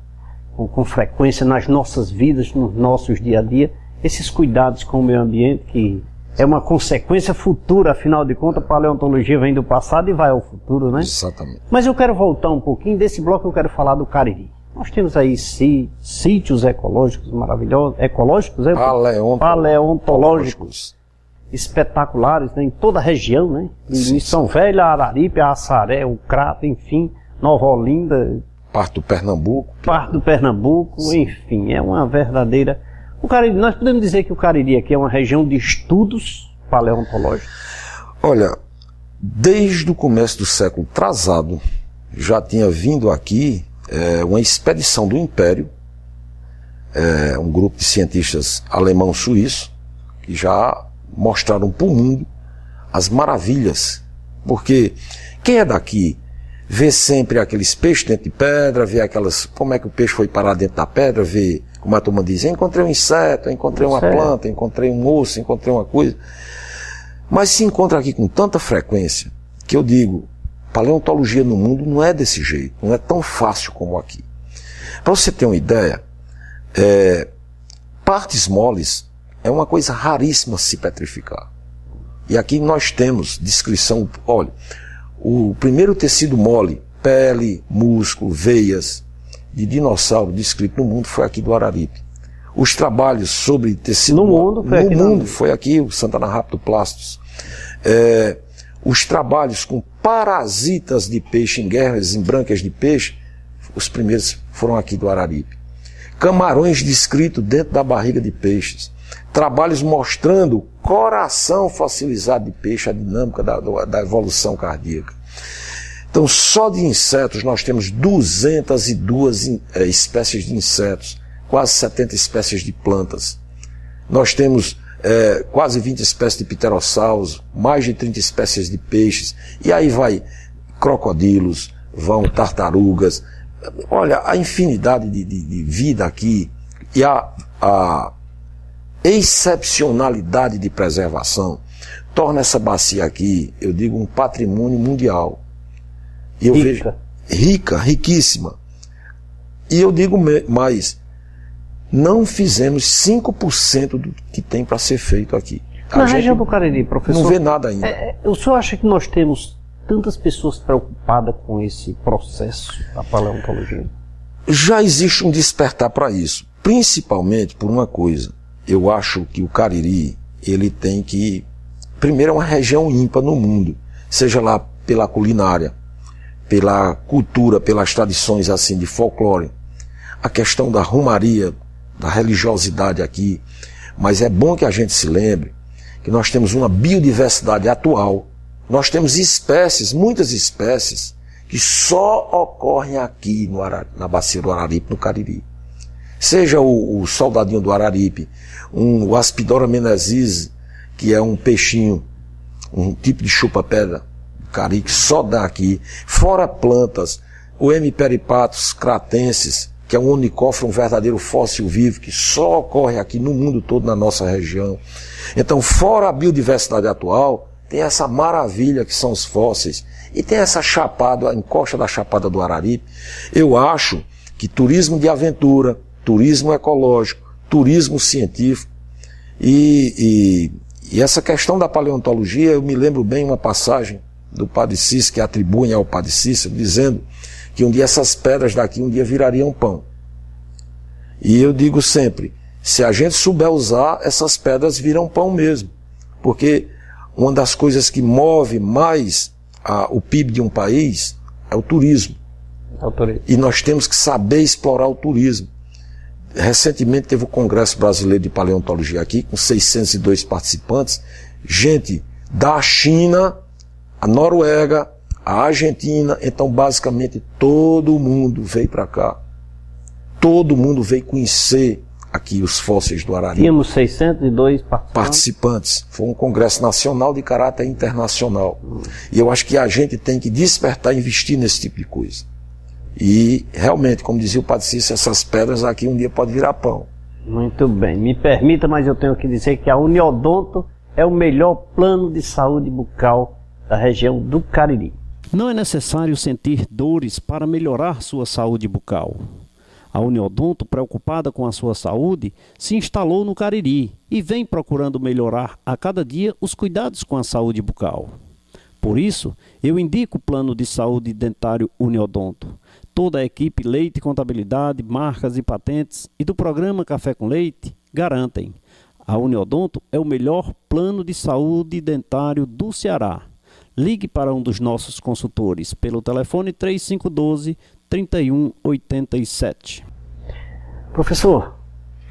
S1: com frequência nas nossas vidas, nos nossos dia a dia, esses cuidados com o meio ambiente, que é uma consequência futura, afinal de contas, a paleontologia vem do passado e vai ao futuro, né?
S2: Exatamente.
S1: Mas eu quero voltar um pouquinho, desse bloco eu quero falar do Cariri. Nós temos aí sítios ecológicos maravilhosos, paleontológicos espetaculares, né, em toda a região, né? Em São Velho, Araripe, Assaré, o Crato, enfim, Nova Olinda.
S2: Parte do Pernambuco.
S1: Sim. Enfim, é uma verdadeira... O Cariri, nós podemos dizer que o Cariri aqui é uma região de estudos paleontológicos?
S2: Olha, desde o começo do século atrasado, já tinha vindo aqui uma expedição do Império, um grupo de cientistas alemão-suíço, que já mostraram para o mundo as maravilhas. Porque quem é daqui ver sempre aqueles peixes dentro de pedra, ver aquelas, como é que o peixe foi parar dentro da pedra, ver, como a turma diz, encontrei um inseto, encontrei uma planta, encontrei um osso, encontrei uma coisa. Mas se encontra aqui com tanta frequência, que eu digo, paleontologia no mundo não é desse jeito, não é tão fácil como aqui. Para você ter uma ideia, partes moles é uma coisa raríssima se petrificar. E aqui nós temos descrição, olha, o primeiro tecido mole, pele, músculo, veias, de dinossauro descrito no mundo foi aqui do Araripe. Os trabalhos sobre tecido mole foi aqui o Santana Rhaptoplastos. Os trabalhos com parasitas de peixe, em guerras, em brancas de peixe, os primeiros foram aqui do Araripe. Camarões descritos dentro da barriga de peixes. Trabalhos mostrando o coração fossilizado de peixe, a dinâmica da evolução cardíaca. Então, só de insetos nós temos 202 espécies de insetos, quase 70 espécies de plantas. Nós temos quase 20 espécies de pterossauros, mais de 30 espécies de peixes, e aí vai crocodilos, vão tartarugas. Olha, a infinidade de vida aqui e a excepcionalidade de preservação torna essa bacia aqui, eu digo, um patrimônio mundial. E eu vejo riquíssima. E eu digo mais, não fizemos 5% do que tem para ser feito aqui.
S1: Na região do Cariri, professor,
S2: não vê nada ainda.
S1: O senhor acha que nós temos tantas pessoas preocupadas com esse processo da paleontologia?
S2: Já existe um despertar para isso, principalmente por uma coisa. Eu acho que o Cariri, ele tem que... Primeiro, é uma região ímpar no mundo, seja lá pela culinária, pela cultura, pelas tradições assim de folclore, a questão da romaria, da religiosidade aqui. Mas é bom que a gente se lembre que nós temos uma biodiversidade atual. Nós temos espécies, muitas espécies, que só ocorrem aqui na bacia do Araripe, no Cariri. Seja o soldadinho do Araripe, o Aspidora menezes, que é um peixinho, um tipo de chupa-pedra do Cariri, que só dá aqui. Fora plantas, o M. peripatus cratensis, que é um unicófero, um verdadeiro fóssil vivo, que só ocorre aqui no mundo todo, na nossa região. Então, fora a biodiversidade atual, tem essa maravilha que são os fósseis, e tem essa chapada, a encosta da Chapada do Araripe. Eu acho que turismo de aventura, turismo ecológico, turismo científico, e essa questão da paleontologia, eu me lembro bem uma passagem do Padre Cícero, que atribuem ao Padre Cícero, dizendo que um dia essas pedras daqui um dia virariam pão. E eu digo sempre, se a gente souber usar, essas pedras viram pão mesmo, porque uma das coisas que move mais o PIB de um país é o turismo. E nós temos que saber explorar o turismo. Recentemente teve o Congresso Brasileiro de Paleontologia aqui, com 602 participantes, gente da China, a Noruega, a Argentina, então basicamente todo mundo veio para cá. Todo mundo veio conhecer aqui os fósseis do Araripe.
S1: Tínhamos 602
S2: participantes. Foi um congresso nacional de caráter internacional. E eu acho que a gente tem que despertar e investir nesse tipo de coisa. E realmente, como dizia o Padre Cícero, essas pedras aqui um dia podem virar pão.
S1: Muito bem. Me permita, mas eu tenho que dizer que a Uniodonto é o melhor plano de saúde bucal da região do Cariri. Não é necessário sentir dores para melhorar sua saúde bucal. A Uniodonto, preocupada com a sua saúde, se instalou no Cariri e vem procurando melhorar a cada dia os cuidados com a saúde bucal. Por isso, eu indico o plano de saúde dentário Uniodonto. Toda a equipe Leite Contabilidade, Marcas e Patentes e do programa Café com Leite garantem. A Uniodonto é o melhor plano de saúde dentário do Ceará. Ligue para um dos nossos consultores pelo telefone 3512-3187. Professor,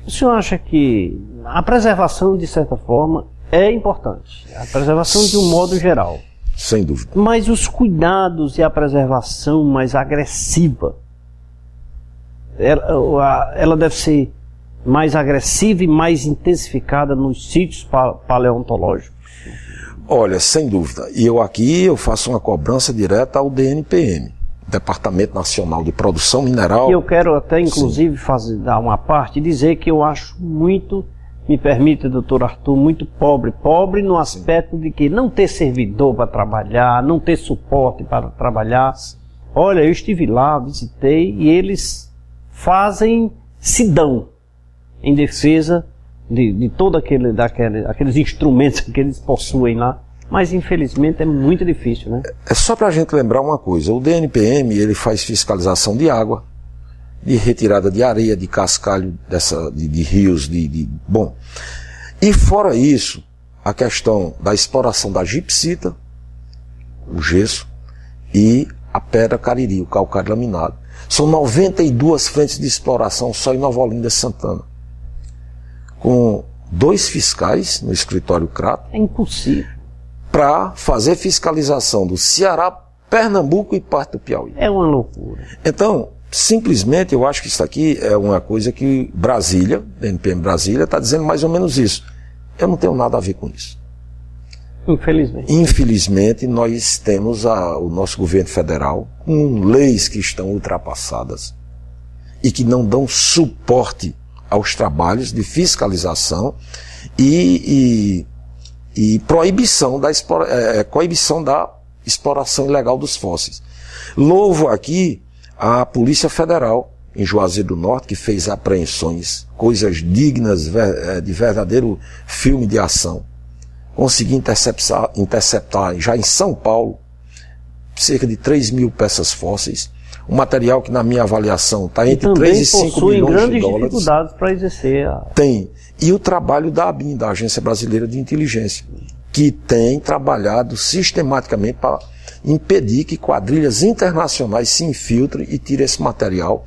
S1: o senhor acha que a preservação, de certa forma, é importante? A preservação de um modo geral.
S2: Sem dúvida.
S1: Mas os cuidados e a preservação mais agressiva, ela deve ser mais agressiva e mais intensificada nos sítios paleontológicos?
S2: Olha, sem dúvida. E eu aqui faço uma cobrança direta ao DNPM. Departamento Nacional de Produção Mineral.
S1: E eu quero até, inclusive, dar uma parte e dizer que eu acho muito, me permita, doutor Arthur, muito pobre. Pobre no aspecto de que não ter servidor para trabalhar, não ter suporte para trabalhar. Olha, eu estive lá, visitei, e eles se dão em defesa de todo aqueles instrumentos que eles possuem lá. Mas, infelizmente, é muito difícil, né?
S2: É só para a gente lembrar uma coisa. O DNPM, ele faz fiscalização de água, de retirada de areia, de cascalho, de rios, Bom, e fora isso, a questão da exploração da gipsita, o gesso, e a pedra cariri, o calcário laminado. São 92 frentes de exploração só em Nova Olinda e Santana. Com 2 fiscais no escritório Crato.
S1: É impossível.
S2: Para fazer fiscalização do Ceará, Pernambuco e parte do Piauí.
S1: É uma loucura.
S2: Então, simplesmente, eu acho que isso aqui é uma coisa que Brasília, NPM Brasília, está dizendo mais ou menos isso. Eu não tenho nada a ver com isso.
S1: Infelizmente.
S2: Infelizmente, nós temos o nosso governo federal com leis que estão ultrapassadas e que não dão suporte aos trabalhos de fiscalização e coibição da exploração ilegal dos fósseis. Louvo aqui a Polícia Federal, em Juazeiro do Norte, que fez apreensões, coisas dignas de verdadeiro filme de ação. Consegui interceptar já em São Paulo cerca de 3 mil peças fósseis, um material que, na minha avaliação, está entre 3 e 5 milhões de dólares. Também possui grandes
S1: dificuldades para exercer
S2: Tem. E o trabalho da ABIN, da Agência Brasileira de Inteligência, que tem trabalhado sistematicamente para impedir que quadrilhas internacionais se infiltrem e tirem esse material.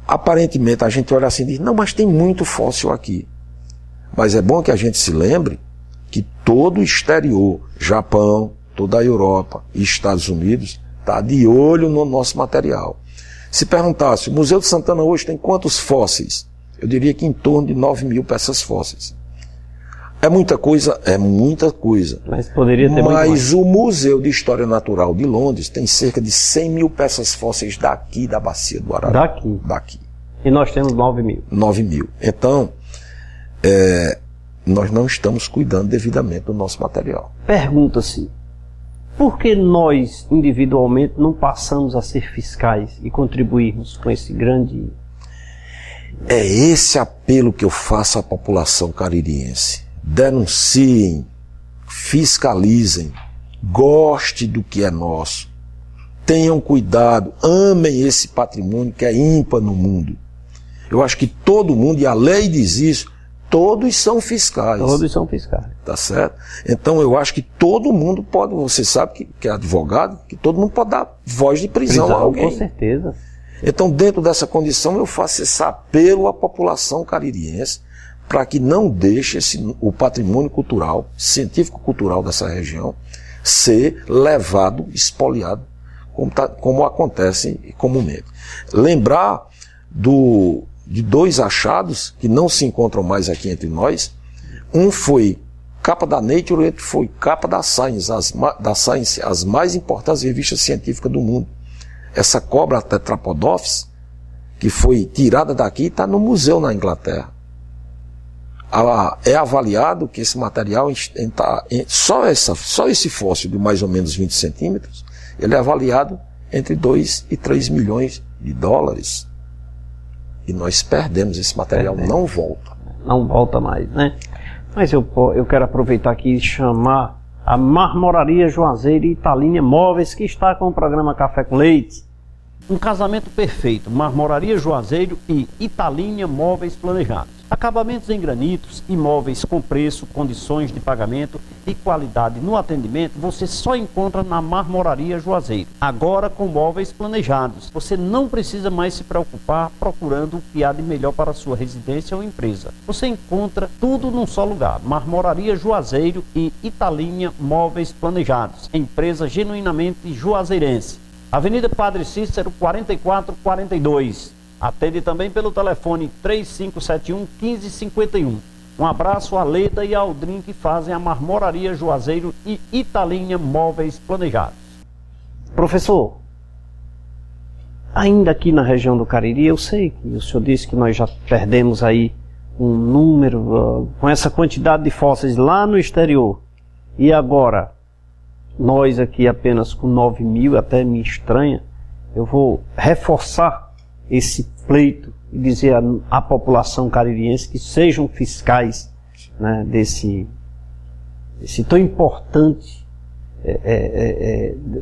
S2: Aparentemente, a gente olha assim e diz, não, mas tem muito fóssil aqui. Mas é bom que a gente se lembre que todo o exterior, Japão, toda a Europa e Estados Unidos, está de olho no nosso material. Se perguntasse, o Museu de Santana hoje tem quantos fósseis? Eu diria que em torno de 9 mil peças fósseis. É muita coisa? É muita coisa.
S1: Mas poderia ter muito mais.
S2: Mas o Museu de História Natural de Londres tem cerca de 100 mil peças fósseis daqui da Bacia do Araraquara. Daqui.
S1: E nós temos 9 mil.
S2: 9 mil. Então, nós não estamos cuidando devidamente do nosso material.
S1: Pergunta-se, por que nós, individualmente, não passamos a ser fiscais e contribuirmos com esse grande...
S2: É esse apelo que eu faço à população caririense. Denunciem, fiscalizem, gostem do que é nosso, tenham cuidado, amem esse patrimônio que é ímpar no mundo. Eu acho que todo mundo, e a lei diz isso, todos são fiscais.
S1: Todos são fiscais.
S2: Tá certo? Então eu acho que todo mundo pode, você sabe que é advogado, que todo mundo pode dar voz de prisão a alguém.
S1: Com certeza.
S2: Então, dentro dessa condição, eu faço esse apelo à população caririense para que não deixe o patrimônio cultural, científico-cultural dessa região, ser levado, espoliado, como acontece comumente. Lembrar de 2 achados que não se encontram mais aqui entre nós. Um foi capa da Nature, o outro foi capa da Science, as mais importantes revistas científicas do mundo. Essa cobra Tetrapodopsis, que foi tirada daqui, está no museu na Inglaterra. É avaliado que esse material, só esse fóssil de mais ou menos 20 centímetros, ele é avaliado entre 2 e 3 milhões de dólares. E nós perdemos esse material, não volta.
S1: Não volta mais, né? Mas eu quero aproveitar aqui e chamar a Marmoraria Juazeiro e Italínia Móveis, que está com o programa Café com Leite. Um casamento perfeito, Marmoraria Juazeiro e Italínia Móveis Planejados. Acabamentos em granitos, imóveis com preço, condições de pagamento e qualidade no atendimento, você só encontra na Marmoraria Juazeiro. Agora com móveis planejados, você não precisa mais se preocupar procurando o que há de melhor para a sua residência ou empresa. Você encontra tudo num só lugar, Marmoraria Juazeiro e Italínia Móveis Planejados, empresa genuinamente juazeirense. Avenida Padre Cícero, 4442. Atende também pelo telefone 3571-1551. Um abraço a Leda e a Aldrin, que fazem a Marmoraria Juazeiro e Italínia Móveis Planejados. Professor, ainda aqui na região do Cariri, eu sei que o senhor disse que nós já perdemos aí um número, com essa quantidade de fósseis lá no exterior, e agora nós aqui apenas com 9 mil, até me estranha. Eu vou reforçar esse pleito e dizer à população caririense que sejam fiscais, né, desse tão importante,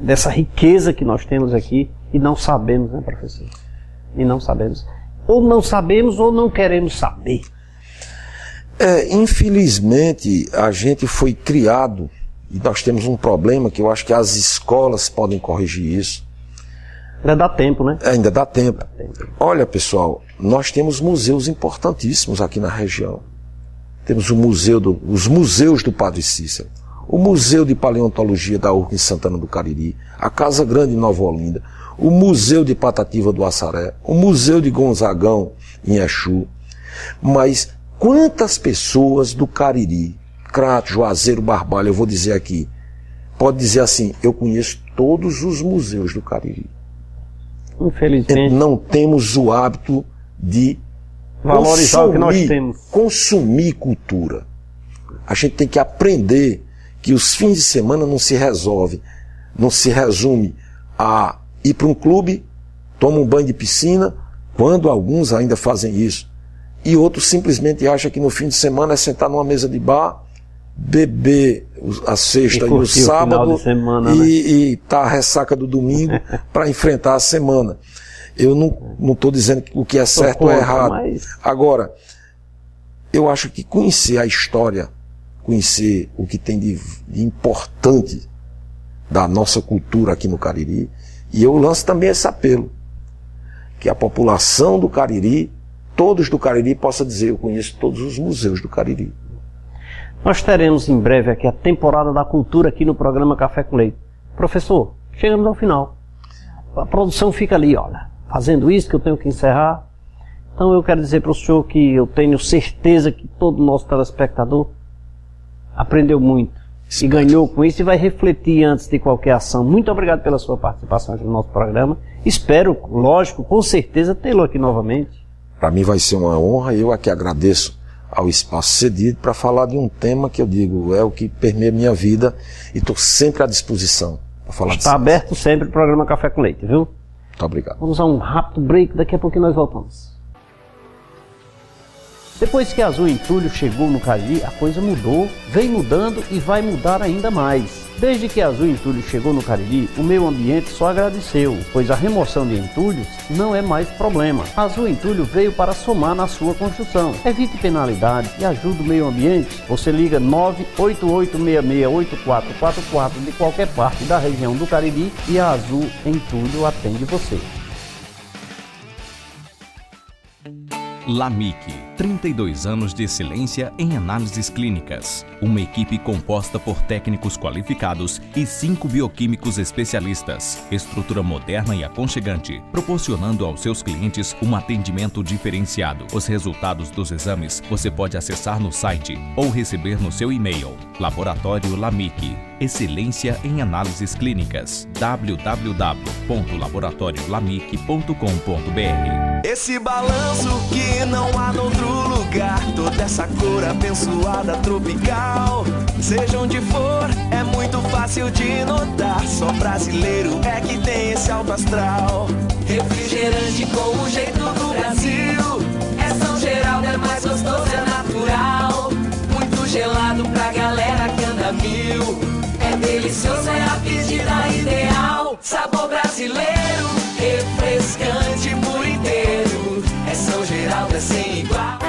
S1: dessa riqueza que nós temos aqui, e não sabemos, né, professor? E não sabemos. Ou não sabemos ou não queremos saber.
S2: Infelizmente, a gente foi criado, e nós temos um problema que eu acho que as escolas podem corrigir isso.
S1: Ainda dá tempo, né?
S2: Ainda dá tempo. Olha, pessoal, nós temos museus importantíssimos aqui na região. Temos os museus do Padre Cícero, o Museu de Paleontologia da URCA em Santana do Cariri, a Casa Grande em Nova Olinda, o Museu de Patativa do Assaré, o Museu de Gonzagão em Exu. Mas quantas pessoas do Cariri, Crato, Juazeiro, Barbalha, eu vou dizer aqui, pode dizer assim, eu conheço todos os museus do Cariri.
S1: Infelizmente.
S2: Não temos o hábito de
S1: valorizar o que nós temos.
S2: Consumir cultura. A gente tem que aprender que os fins de semana não se resume a ir para um clube, toma um banho de piscina, quando alguns ainda fazem isso, e outros simplesmente acham que no fim de semana é sentar numa mesa de bar, beber a sexta e o sábado, e tá a ressaca do domingo para enfrentar a semana. Eu não estou dizendo que o que é certo ou errado. Agora, eu acho que conhecer a história, conhecer o que tem de importante da nossa cultura aqui no Cariri, e eu lanço também esse apelo, que a população do Cariri, todos do Cariri, possa dizer, eu conheço todos os museus do Cariri.
S1: Nós teremos em breve aqui a temporada da cultura aqui no programa Café com Leite. Professor, chegamos ao final. A produção fica ali, olha, fazendo isso que eu tenho que encerrar. Então eu quero dizer para o senhor que eu tenho certeza que todo nosso telespectador aprendeu muito e ganhou com isso e vai refletir antes de qualquer ação. Muito obrigado pela sua participação aqui no nosso programa. Espero, lógico, com certeza, tê-lo aqui novamente.
S2: Para mim vai ser uma honra, eu aqui agradeço ao espaço cedido para falar de um tema que eu digo, é o que permeia minha vida e estou sempre à disposição para falar disso.
S1: Está aberto sempre o programa Café com Leite, viu?
S2: Muito obrigado.
S1: Vamos a um rápido break, daqui a pouquinho nós voltamos. Depois que a Azul Entulho chegou no Cariri, a coisa mudou, vem mudando e vai mudar ainda mais. Desde que a Azul Entulho chegou no Cariri, o meio ambiente só agradeceu, pois a remoção de entulhos não é mais problema. A Azul Entulho veio para somar na sua construção. Evite penalidade e ajude o meio ambiente. Você liga 988668444 de qualquer parte da região do Cariri e a Azul Entulho atende você.
S3: LAMIC, 32 anos de excelência em análises clínicas. Uma equipe composta por técnicos qualificados e 5 bioquímicos especialistas. Estrutura moderna e aconchegante, proporcionando aos seus clientes um atendimento diferenciado. Os resultados dos exames você pode acessar no site ou receber no seu e-mail. Laboratório LAMIC, excelência em análises clínicas. www.laboratoriolamic.com.br.
S4: Esse balanço que não há noutro lugar, toda essa cor abençoada tropical. Seja onde for, é muito fácil de notar, só brasileiro é que tem esse alto astral. Refrigerante com o jeito do Brasil, é São Geraldo, é mais gostoso, é natural. Muito gelado pra galera que anda mil, é delicioso, é a pedida ideal. Sabor brasileiro, refrescante por inteiro, é São Geraldo, é sem igual.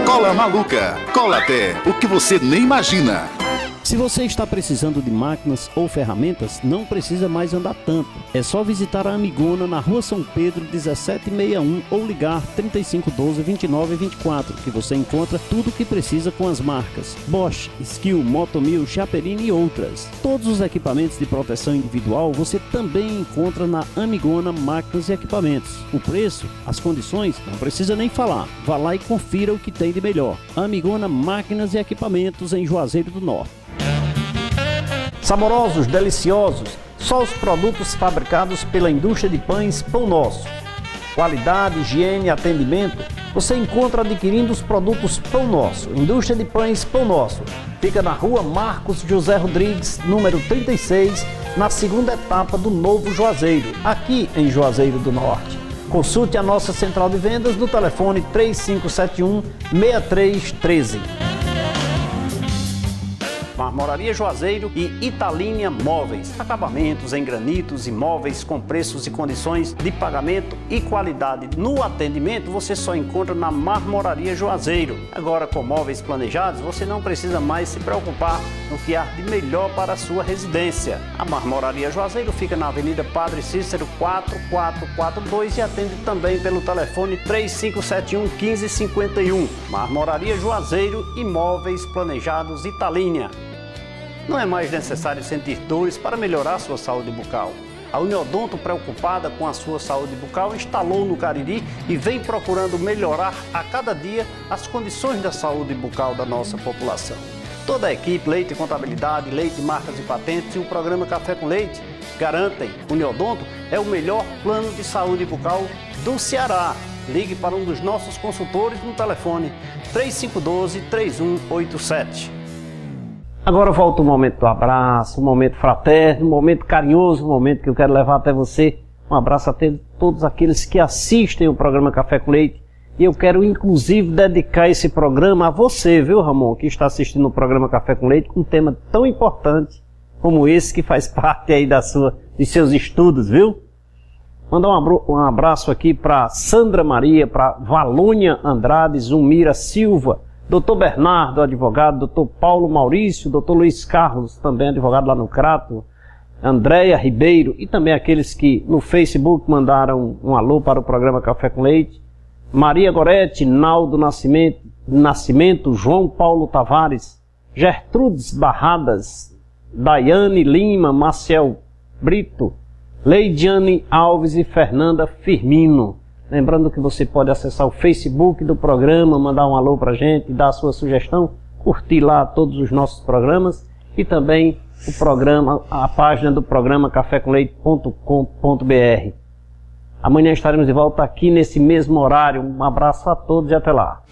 S5: Cola Maluca, cola até o que você nem imagina.
S1: Se você está precisando de máquinas ou ferramentas, não precisa mais andar tanto. É só visitar a Amigona na Rua São Pedro 1761 ou ligar 3512-2924, que você encontra tudo o que precisa com as marcas Bosch, Skill, Motomil, Chaperini e outras. Todos os equipamentos de proteção individual você também encontra na Amigona Máquinas e Equipamentos. O preço, as condições, não precisa nem falar. Vá lá e confira o que tem de melhor. Amigona Máquinas e Equipamentos em Juazeiro do Norte. Saborosos, deliciosos, só os produtos fabricados pela indústria de pães Pão Nosso. Qualidade, higiene e atendimento você encontra adquirindo os produtos Pão Nosso. Indústria de Pães Pão Nosso. Fica na Rua Marcos José Rodrigues, número 36, na segunda etapa do Novo Juazeiro, aqui em Juazeiro do Norte. Consulte a nossa central de vendas no telefone 3571-6313. Marmoraria Juazeiro e Italínia Móveis. Acabamentos em granitos e móveis com preços e condições de pagamento e qualidade no atendimento você só encontra na Marmoraria Juazeiro. Agora com móveis planejados você não precisa mais se preocupar no que há de melhor para a sua residência. A Marmoraria Juazeiro fica na Avenida Padre Cícero 4442 e atende também pelo telefone 3571-1551. Marmoraria Juazeiro e Móveis Planejados Italínia. Não é mais necessário sentir dores para melhorar sua saúde bucal. A Uniodonto, preocupada com a sua saúde bucal, instalou no Cariri e vem procurando melhorar a cada dia as condições da saúde bucal da nossa população. Toda a equipe, Leite e Contabilidade, Leite, Marcas e Patentes e o programa Café com Leite garantem que o Uniodonto é o melhor plano de saúde bucal do Ceará. Ligue para um dos nossos consultores no telefone 3512-3187. Agora volta o momento do abraço, o momento fraterno, o momento carinhoso, o momento que eu quero levar até você. Um abraço a todos aqueles que assistem o programa Café com Leite. E eu quero inclusive dedicar esse programa a você, viu, Ramon, que está assistindo o programa Café com Leite, com um tema tão importante como esse que faz parte aí dos seus estudos, viu? Mandar um abraço aqui para Sandra Maria, para Valônia Andrade, Zumira Silva, Dr. Bernardo, advogado, Dr. Paulo Maurício, Dr. Luiz Carlos, também advogado lá no Crato, Andréia Ribeiro e também aqueles que no Facebook mandaram um alô para o programa Café com Leite, Maria Gorete, Naldo Nascimento, João Paulo Tavares, Gertrudes Barradas, Daiane Lima, Maciel Brito, Leidiane Alves e Fernanda Firmino. Lembrando que você pode acessar o Facebook do programa, mandar um alô pra gente, dar a sua sugestão, curtir lá todos os nossos programas e também o programa, a página do programa cafécomleite.com.br. Amanhã estaremos de volta aqui nesse mesmo horário. Um abraço a todos e até lá.